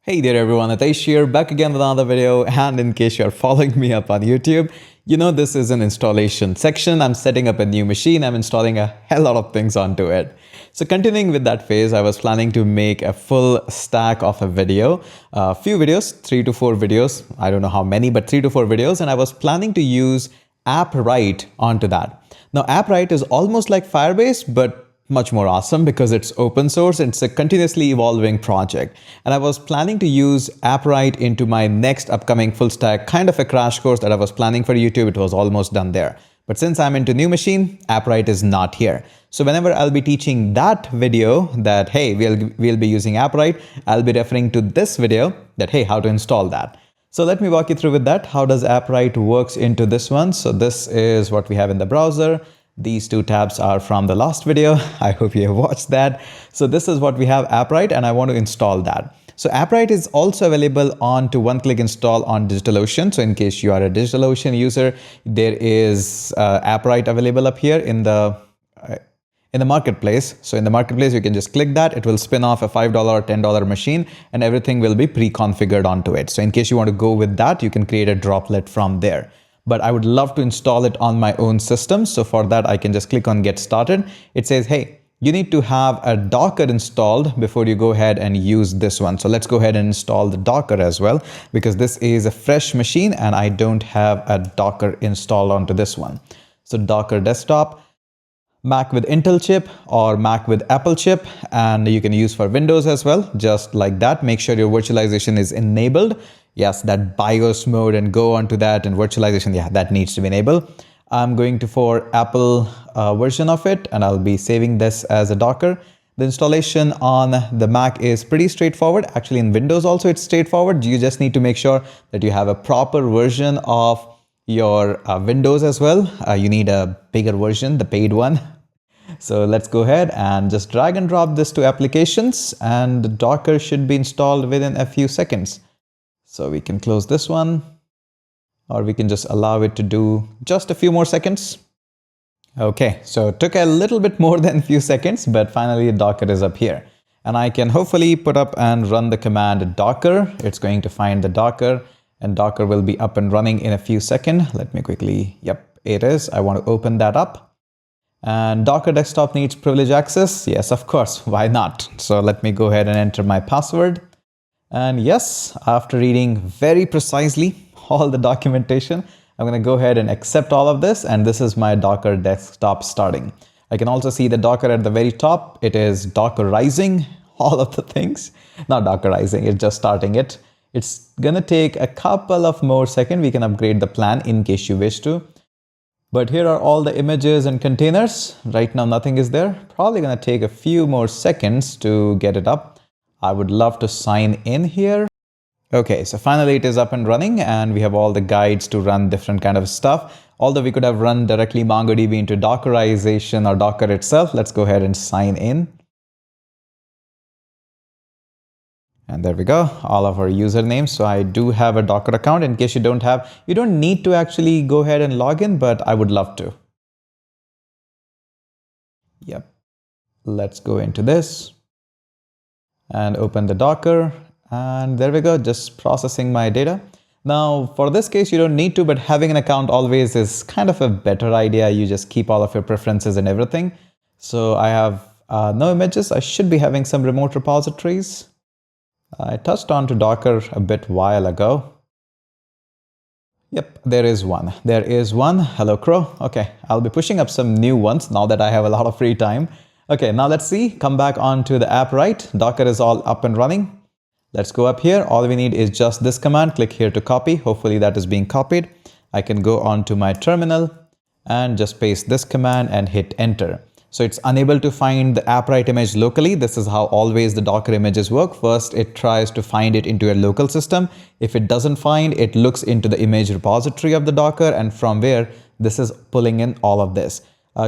Hey there everyone, Atesh here, back again with another video. And in case you're following me up on YouTube, you know this is an installation section. I'm setting up a new machine. I'm installing a hell lot of things onto it. So continuing with that phase, I was planning to make a full stack of a video, a few videos, 3 to 4 videos. I don't know how many, but 3 to 4 videos. And I was planning to use Appwrite onto that. Now Appwrite is almost like Firebase, but much more awesome because it's open source. It's a continuously evolving project. And I was planning to use Appwrite into my next upcoming full stack, kind of a crash course that I was planning for YouTube. It was almost done there. But since I'm into new machine, Appwrite is not here. So whenever I'll be teaching that video that, hey, we'll be using Appwrite, I'll be referring to this video that, hey, how to install that. So let me walk you through with that. How does Appwrite works into this one? So this is what we have in the browser. These two tabs are from the last video. I hope you have watched that. So this is what we have, Appwrite, and I want to install that. So Appwrite is also available on to one-click install on DigitalOcean. So in case you are a DigitalOcean user, there is Appwrite available up here in the marketplace. So in the marketplace, you can just click that. It will spin off a $5 or $10 machine and everything will be pre-configured onto it. So in case you want to go with that, you can create a droplet from there. But I would love to install it on my own system. So for that, I can just click on get started. It says, hey, you need to have a Docker installed before you go ahead and use this one. So let's go ahead and install the Docker as well, because this is a fresh machine and I don't have a Docker installed onto this one. So Docker desktop, Mac with Intel chip or Mac with Apple chip, and you can use for Windows as well, just like that. Make sure your virtualization is enabled. Yes, that BIOS mode and go on to that, and virtualization, yeah, that needs to be enabled. I'm going to for Apple version of it, and I'll be saving this as a Docker. The installation on the Mac is pretty straightforward. Actually, in Windows also, it's straightforward. You just need to make sure that you have a proper version of your Windows as well. You need a bigger version, the paid one. So let's go ahead and just drag and drop this to applications, and the Docker should be installed within a few seconds. So we can close this one, or we can just allow it to do just a few more seconds. Okay, so it took a little bit more than a few seconds, but finally Docker is up here. And I can hopefully put up and run the command Docker. It's going to find the Docker, and Docker will be up and running in a few seconds. Let me quickly, yep, it is. I want to open that up. And Docker desktop needs privilege access. Yes, of course, why not? So let me go ahead and enter my password. And yes, after reading very precisely all the documentation, I'm going to go ahead and accept all of this. And this is my Docker desktop starting. I can also see the Docker at the very top. It is Dockerizing all of the things. Not Dockerizing, it's just starting it. It's going to take a couple of more seconds. We can upgrade the plan in case you wish to. But here are all the images and containers. Right now, nothing is there. Probably going to take a few more seconds to get it up. I would love to sign in here. Okay, so finally it is up and running, and we have all the guides to run different kind of stuff. Although we could have run directly MongoDB into Dockerization or Docker itself, let's go ahead and sign in. And there we go, all of our usernames. So I do have a Docker account. In case you don't have, you don't need to actually go ahead and log in, but I would love to. Yep, let's go into this and open the Docker, and there we go, just processing my data. Now for this case you don't need to, but having an account always is kind of a better idea. You just keep all of your preferences and everything. So I have no images. I should be having some remote repositories. I touched on to Docker a bit while ago. Yep, there is one. There is one. Hello Crow. Okay, I'll be pushing up some new ones now that I have a lot of free time. Okay, now let's see, come back onto the Appwrite. Docker is all up and running. Let's go up here. All we need is just this command. Click here to copy. Hopefully that is being copied. I can go on to my terminal and just paste this command and hit enter. So it's unable to find the Appwrite image locally. This is how always the Docker images work. First, it tries to find it into a local system. If it doesn't find, it looks into the image repository of the Docker, and from where this is pulling in all of this.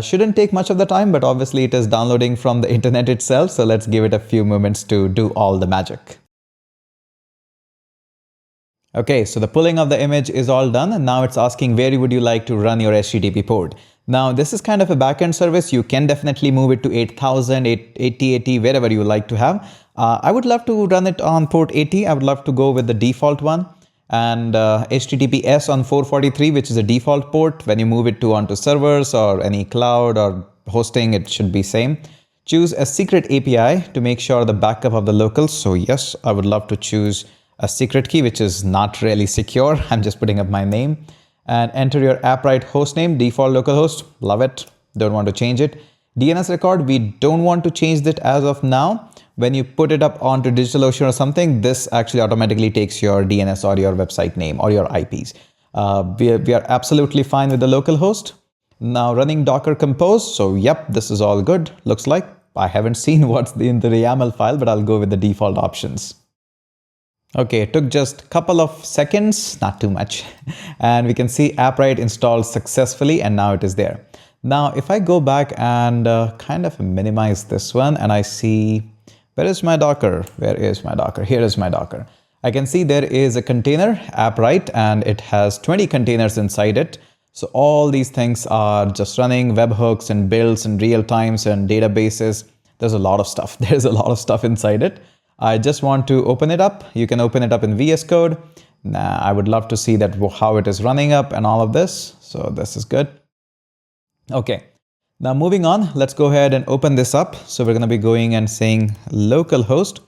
Shouldn't take much of the time, but obviously it is downloading from the internet itself. So let's give it a few moments to do all the magic. Okay, so the pulling of the image is all done, and now it's asking where would you like to run your HTTP port. Now this is kind of a backend service. You can definitely move it to 8000, 8080, wherever you like to have. I would love to run it on port 80. I would love to go with the default one, and HTTPS on 443, which is a default port. When you move it to onto servers or any cloud or hosting, it should be same. Choose a secret API to make sure the backup of the locals. So yes, I would love to choose a secret key, which is not really secure. I'm just putting up my name, and enter your Appwrite hostname, default localhost. Love it. Don't want to change it. DNS record, we don't want to change it as of now. When you put it up onto DigitalOcean or something, this actually automatically takes your DNS or your website name or your IPs. We are absolutely fine with the localhost. Now running Docker Compose. So yep, this is all good. Looks like I haven't seen what's in the YAML file, but I'll go with the default options. Okay, it took just a couple of seconds, not too much. And we can see Appwrite installed successfully, and now it is there. Now, if I go back and kind of minimize this one, and I see, where is my Docker? Where is my Docker? Here is my Docker. I can see there is a container, Appwrite, and it has 20 containers inside it. So all these things are just running webhooks and builds and real times and databases. There's a lot of stuff. There's a lot of stuff inside it. I just want to open it up. You can open it up in VS Code. Now, I would love to see that how it is running up and all of this. So this is good. Okay, now moving on, let's go ahead and open this up. So we're going to be going and saying localhost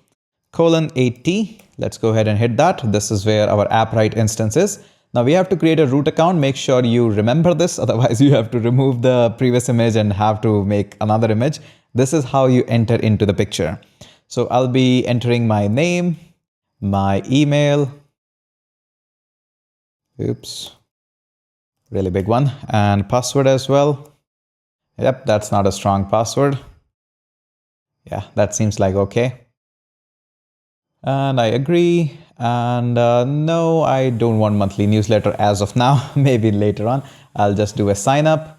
:80. Let's go ahead and hit that. This is where our Appwrite instance is. Now we have to create a root account. Make sure you remember this. Otherwise you have to remove the previous image and have to make another image. This is how you enter into the picture. So I'll be entering my name, my email, oops, really big one, and password as well. Yep, that's not a strong password. Yeah, that seems like okay. And I agree. And no, I don't want monthly newsletter as of now. Maybe later on. I'll just do a sign up.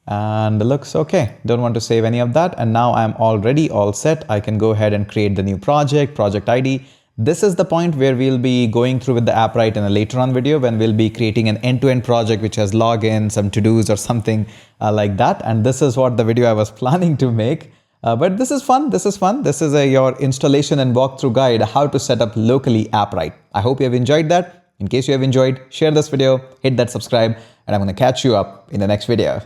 And it looks okay. Don't want to save any of that. And now I'm already all set. I can go ahead and create the new project, project ID. This is the point where we'll be going through with the Appwrite in a later on video when we'll be creating an end-to-end project which has login, some to-dos or something like that. And this is what the video I was planning to make. But this is fun. This is fun. This is your installation and walkthrough guide how to set up locally Appwrite. I hope you have enjoyed that. In case you have enjoyed, share this video, hit that subscribe, and I'm going to catch you up in the next video.